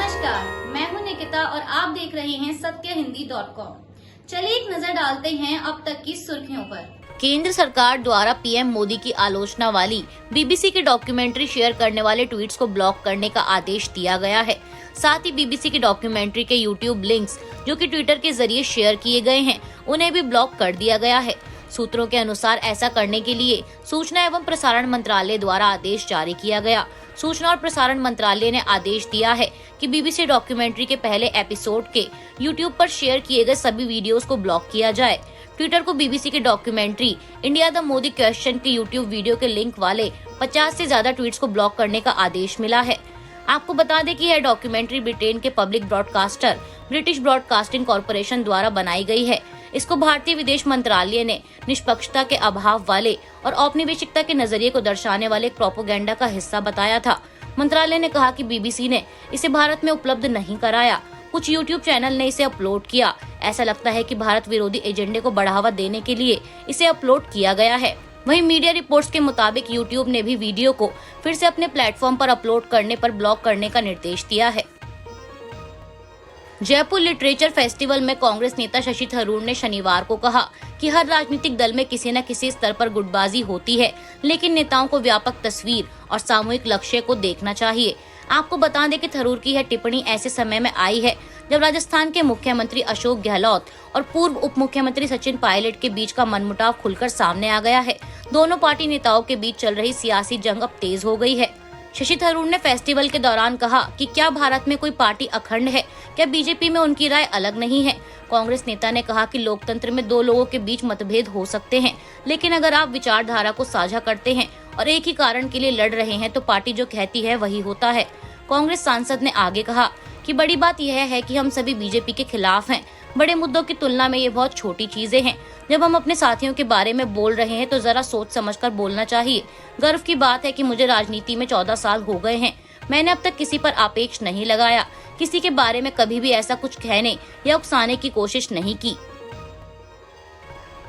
नमस्कार, मैं हूं निकिता और आप देख रहे हैं सत्यहिंदी.com। चलिए एक नजर डालते हैं अब तक की सुर्खियों पर। केंद्र सरकार द्वारा पीएम मोदी की आलोचना वाली बीबीसी की डॉक्यूमेंट्री शेयर करने वाले ट्वीट्स को ब्लॉक करने का आदेश दिया गया है। साथ ही बीबीसी की डॉक्यूमेंट्री के यूट्यूब लिंक्स जो कि ट्विटर के जरिए शेयर किए गए हैं, उन्हें भी ब्लॉक कर दिया गया है। सूत्रों के अनुसार ऐसा करने के लिए सूचना एवं प्रसारण मंत्रालय द्वारा आदेश जारी किया गया। सूचना और प्रसारण मंत्रालय ने आदेश दिया है कि बीबीसी डॉक्यूमेंट्री के पहले एपिसोड के यूट्यूब पर शेयर किए गए सभी वीडियोस को ब्लॉक किया जाए। ट्विटर को बीबीसी की documentary India the Modi question के यूट्यूब वीडियो के लिंक वाले 50 से ज्यादा ट्वीट्स को ब्लॉक करने का आदेश मिला है। आपको बता दें कि यह डॉक्यूमेंट्री ब्रिटेन के public broadcaster British broadcasting corporation द्वारा बनाई गई है। इसको भारतीय विदेश मंत्रालय ने निष्पक्षता के अभाव वाले और औपनिवेशिकता के नजरिए को दर्शाने वाले एक प्रोपोगेंडा का हिस्सा बताया था। मंत्रालय ने कहा कि बीबीसी ने इसे भारत में उपलब्ध नहीं कराया। कुछ यूट्यूब चैनल ने इसे अपलोड किया। ऐसा लगता है कि भारत विरोधी एजेंडे को बढ़ावा देने के लिए इसे अपलोड किया गया है। वहीं मीडिया रिपोर्ट्स के मुताबिक यूट्यूब ने भी वीडियो को फिर से अपने प्लेटफॉर्म पर अपलोड करने पर ब्लॉक करने का निर्देश दिया है। जयपुर लिटरेचर फेस्टिवल में कांग्रेस नेता शशि थरूर ने शनिवार को कहा कि हर राजनीतिक दल में किसी न किसी स्तर पर गुटबाजी होती है, लेकिन नेताओं को व्यापक तस्वीर और सामूहिक लक्ष्य को देखना चाहिए। आपको बता दें कि थरूर की यह टिप्पणी ऐसे समय में आई है जब राजस्थान के मुख्यमंत्री अशोक गहलोत और पूर्व उप मुख्यमंत्री सचिन पायलट के बीच का मनमुटाव खुलकर सामने आ गया है। दोनों पार्टी नेताओं के बीच चल रही सियासी जंग अब तेज हो गई है। शशि थरूर ने फेस्टिवल के दौरान कहा कि क्या भारत में कोई पार्टी अखंड है? क्या बीजेपी में उनकी राय अलग नहीं है? कांग्रेस नेता ने कहा कि लोकतंत्र में दो लोगों के बीच मतभेद हो सकते हैं, लेकिन अगर आप विचारधारा को साझा करते हैं और एक ही कारण के लिए लड़ रहे हैं तो पार्टी जो कहती है वही होता है। कांग्रेस सांसद ने आगे कहा कि बड़ी बात यह है कि हम सभी बीजेपी के खिलाफ हैं। बड़े मुद्दों की तुलना में ये बहुत छोटी चीजें हैं। जब हम अपने साथियों के बारे में बोल रहे हैं तो जरा सोच समझकर बोलना चाहिए। गर्व की बात है कि मुझे राजनीति में 14 साल हो गए हैं। मैंने अब तक किसी पर आपेक्ष नहीं लगाया, किसी के बारे में कभी भी ऐसा कुछ कहने या उकसाने की कोशिश नहीं की।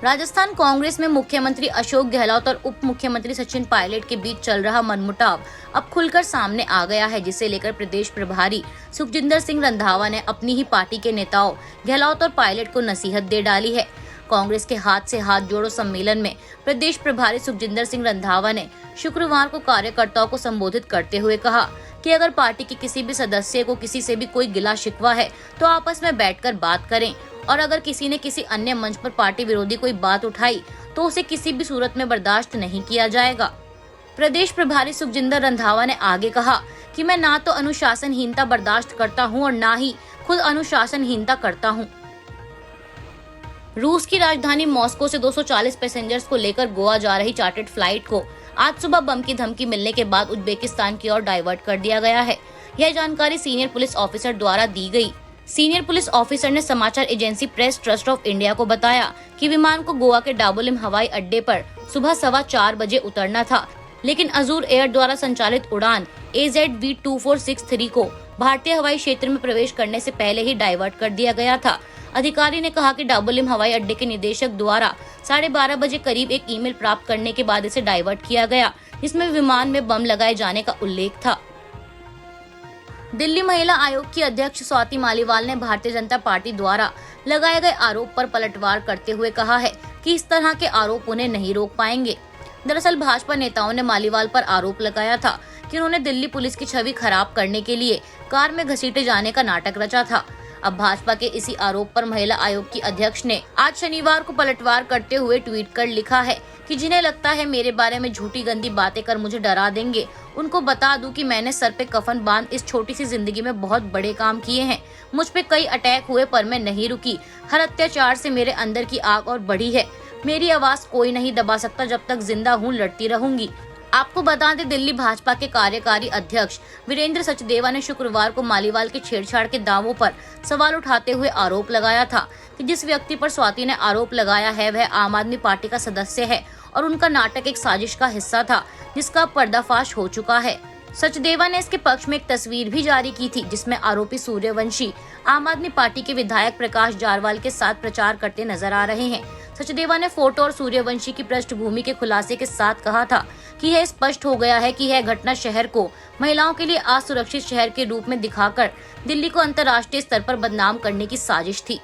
राजस्थान कांग्रेस में मुख्यमंत्री अशोक गहलोत और उप मुख्यमंत्री सचिन पायलट के बीच चल रहा मनमुटाव अब खुलकर सामने आ गया है, जिसे लेकर प्रदेश प्रभारी सुखजिंदर सिंह रंधावा ने अपनी ही पार्टी के नेताओं गहलोत और पायलट को नसीहत दे डाली है। कांग्रेस के हाथ से हाथ जोड़ो सम्मेलन में प्रदेश प्रभारी सुखजिंदर सिंह रंधावा ने शुक्रवार को कार्यकर्ताओं को संबोधित करते हुए कहा कि अगर पार्टी के किसी भी सदस्य को किसी से भी कोई गिला शिकवा है तो आपस में बैठकर बात करें, और अगर किसी ने किसी अन्य मंच पर पार्टी विरोधी कोई बात उठाई तो उसे किसी भी सूरत में बर्दाश्त नहीं किया जाएगा। प्रदेश प्रभारी सुखजिंदर रंधावा ने आगे कहा कि मैं ना तो अनुशासनहीनता बर्दाश्त करता हूं और ना ही खुद अनुशासनहीनता करता हूं। रूस की राजधानी मॉस्को से 240 पैसेंजर्स को लेकर गोवा जा रही चार्टर्ड फ्लाइट को आज सुबह बम की धमकी मिलने के बाद उज्बेकिस्तान की ओर डाइवर्ट कर दिया गया है। यह जानकारी सीनियर पुलिस ऑफिसर द्वारा दी गई। सीनियर पुलिस ऑफिसर ने समाचार agency press trust of India को बताया कि विमान को गोवा के डाबोलिम हवाई अड्डे पर सुबह 4:15 बजे उतरना था, लेकिन अजूर एयर द्वारा संचालित उड़ान AZV2463 को भारतीय हवाई क्षेत्र में प्रवेश करने से पहले ही डाइवर्ट कर दिया गया था। अधिकारी ने कहा कि डाबोलिम हवाई अड्डे के निदेशक द्वारा 12:30 बजे करीब एक ईमेल प्राप्त करने के बाद इसे डाइवर्ट किया गया, जिसमें विमान में बम लगाए जाने का उल्लेख था। दिल्ली महिला आयोग की अध्यक्ष स्वाति मालीवाल ने भारतीय जनता पार्टी द्वारा लगाए गए आरोप पर पलटवार करते हुए कहा है कि इस तरह के आरोप उन्हें नहीं रोक पाएंगे। दरअसल भाजपा नेताओं ने मालीवाल पर आरोप लगाया था कि उन्होंने दिल्ली पुलिस की छवि खराब करने के लिए कार में घसीटे जाने का नाटक रचा था। अब भाजपा के इसी आरोप पर महिला आयोग की अध्यक्ष ने आज शनिवार को पलटवार करते हुए ट्वीट कर लिखा है कि जिन्हें लगता है मेरे बारे में झूठी गंदी बातें कर मुझे डरा देंगे, उनको बता दूं कि मैंने सर पे कफन बांध इस छोटी सी जिंदगी में बहुत बड़े काम किए हैं। मुझ पे कई अटैक हुए पर मैं नहीं रुकी। हर अत्याचार से मेरे अंदर की आग और बढ़ी है। मेरी आवाज कोई नहीं दबा सकता। जब तक जिंदा हूँ लड़ती रहूंगी। आपको बता दें, दिल्ली भाजपा के कार्यकारी अध्यक्ष वीरेंद्र सचदेवा ने शुक्रवार को मालीवाल के छेड़छाड़ के दावों पर सवाल उठाते हुए आरोप लगाया था कि जिस व्यक्ति पर स्वाति ने आरोप लगाया है वह आम आदमी पार्टी का सदस्य है और उनका नाटक एक साजिश का हिस्सा था जिसका पर्दाफाश हो चुका है। सचदेवा ने इसके पक्ष में एक तस्वीर भी जारी की थी जिसमें आरोपी सूर्यवंशी आम आदमी पार्टी के विधायक प्रकाश जारवाल के साथ प्रचार करते नजर आ रहे हैं। सचदेवा ने फोटो और सूर्यवंशी की पृष्ठभूमि के खुलासे के साथ कहा था कि यह स्पष्ट हो गया है कि यह घटना शहर को महिलाओं के लिए असुरक्षित शहर के रूप में दिखाकर दिल्ली को अंतर्राष्ट्रीय स्तर पर बदनाम करने की साजिश थी।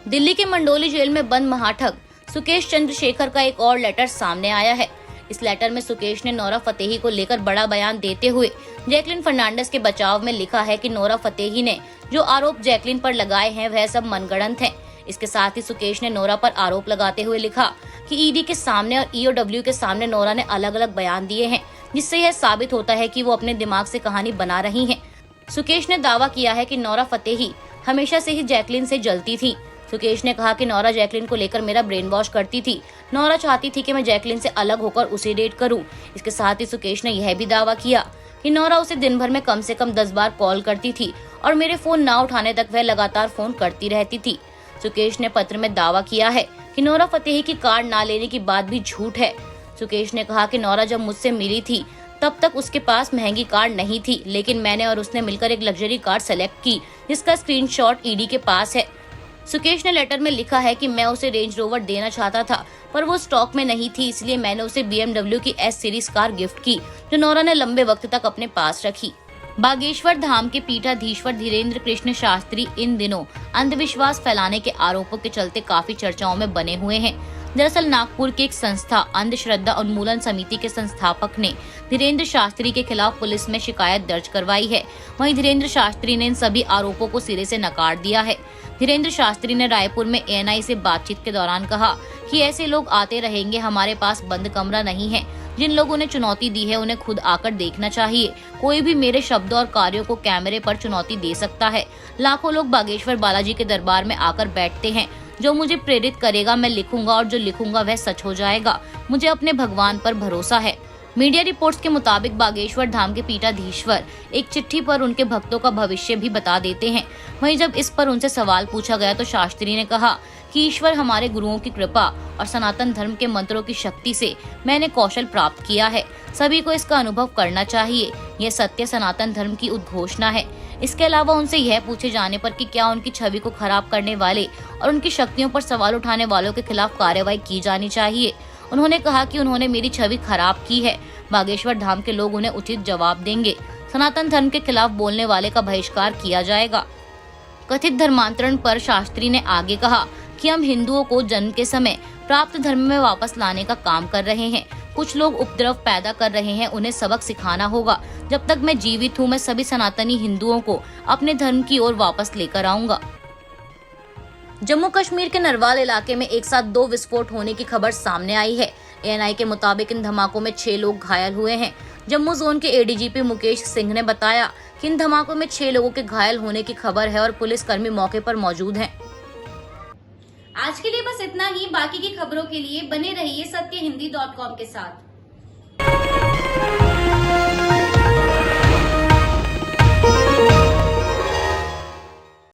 दिल्ली के मंडोली जेल में बंद महाठग सुकेश चंद्रशेखर का एक और लेटर सामने आया है। इस लेटर में सुकेश ने नोरा फतेही को लेकर बड़ा बयान देते हुए जैकलिन फर्नांडिस के बचाव में लिखा है कि नोरा फतेही ने जो आरोप जैकलिन पर लगाए हैं वह सब मनगढ़ंत हैं। इसके साथ ही सुकेश ने नोरा पर आरोप लगाते हुए लिखा कि ईडी के सामने और ईओडब्ल्यू के सामने नोरा ने अलग अलग बयान दिए हैं, जिससे यह साबित होता है कि वो अपने दिमाग से कहानी बना रही हैं। सुकेश ने दावा किया है कि नोरा फतेही हमेशा से ही जैकलिन से जलती थी। सुकेश ने कहा कि नोरा जैकलिन को लेकर मेरा ब्रेन वॉश करती थी। नोरा चाहती थी कि मैं जैकलिन से अलग होकर उसे डेट करूं। इसके साथ ही सुकेश ने यह भी दावा किया कि नोरा उसे दिन भर में कम से कम 10 बार कॉल करती थी और मेरे फोन ना उठाने तक वह लगातार फोन करती रहती थी। सुकेश ने पत्र में दावा किया है कि नोरा फतेही की कार्ड ना लेने की बात भी झूठ है। सुकेश ने कहा कि नोरा जब मुझसे मिली थी तब तक उसके पास महंगी कार्ड नहीं थी, लेकिन मैंने और उसने मिलकर एक लग्जरी कार्ड सेलेक्ट की जिसका स्क्रीनशॉट ईडी के पास है। सुकेश ने लेटर में लिखा है कि मैं उसे रेंज रोवर देना चाहता था पर वो स्टॉक में नहीं थी, इसलिए मैंने उसे BMW की S सीरीज कार गिफ्ट की जो नोरा ने लंबे वक्त तक अपने पास रखी। बागेश्वर धाम के पीठाधीश्वर धीरेन्द्र कृष्ण शास्त्री इन दिनों अंधविश्वास फैलाने के आरोपों के चलते काफी चर्चाओं में बने हुए हैं। दरअसल नागपुर की एक संस्था अंधश्रद्धा उन्मूलन समिति के संस्थापक ने धीरेन्द्र शास्त्री के खिलाफ पुलिस में शिकायत दर्ज करवाई है। वहीं धीरेन्द्र शास्त्री ने इन सभी आरोपों को सिरे से नकार दिया है। धीरेन्द्र शास्त्री ने रायपुर में ANI से बातचीत के दौरान कहा कि ऐसे लोग आते रहेंगे, हमारे पास बंद कमरा नहीं है। जिन लोगों ने चुनौती दी है उन्हें खुद आकर देखना चाहिए। कोई भी मेरे शब्दों और कार्यों को कैमरे पर चुनौती दे सकता है। लाखों लोग बागेश्वर बालाजी के दरबार में आकर बैठते हैं। जो मुझे प्रेरित करेगा मैं लिखूंगा और जो लिखूंगा वह सच हो जाएगा। मुझे अपने भगवान पर भरोसा है। मीडिया रिपोर्ट्स के मुताबिक बागेश्वर धाम के पीठाधीश्वर एक चिट्ठी पर उनके भक्तों का भविष्य भी बता देते हैं। वहीं जब इस पर उनसे सवाल पूछा गया तो शास्त्री ने कहा कि ईश्वर हमारे गुरुओं की कृपा और सनातन धर्म के मंत्रों की शक्ति से मैंने कौशल प्राप्त किया है। सभी को इसका अनुभव करना चाहिए। यह सत्य सनातन धर्म की उद्घोषणा है। इसके अलावा उनसे यह पूछे जाने पर कि क्या उनकी छवि को खराब करने वाले और उनकी शक्तियों पर सवाल उठाने वालों के खिलाफ कार्रवाई की जानी चाहिए। उन्होंने कहा कि उन्होंने मेरी छवि खराब की है। बागेश्वर धाम के लोग उन्हें उचित जवाब देंगे। सनातन धर्म के खिलाफ बोलने वाले का बहिष्कार किया जाएगा। कथित धर्मांतरण पर शास्त्री ने आगे कहा कि हम हिंदुओं को जन्म के समय प्राप्त धर्म में वापस लाने का काम कर रहे हैं। कुछ लोग उपद्रव पैदा कर रहे हैं, उन्हें सबक सिखाना होगा। जब तक मैं जीवित हूँ मैं सभी सनातनी हिंदुओं को अपने धर्म की ओर वापस लेकर आऊंगा। जम्मू कश्मीर के नरवाल इलाके में एक साथ 2 विस्फोट होने की खबर सामने आई है। ANI के मुताबिक इन धमाकों में 6 लोग घायल हुए हैं। जम्मू जोन के ADGP मुकेश सिंह ने बताया कि इन धमाकों में 6 लोगों के घायल होने की खबर है और पुलिसकर्मी मौके पर मौजूद हैं। आज के लिए बस इतना ही। बाकी की खबरों के लिए बने रहिए सत्यहिंदी.com के साथ।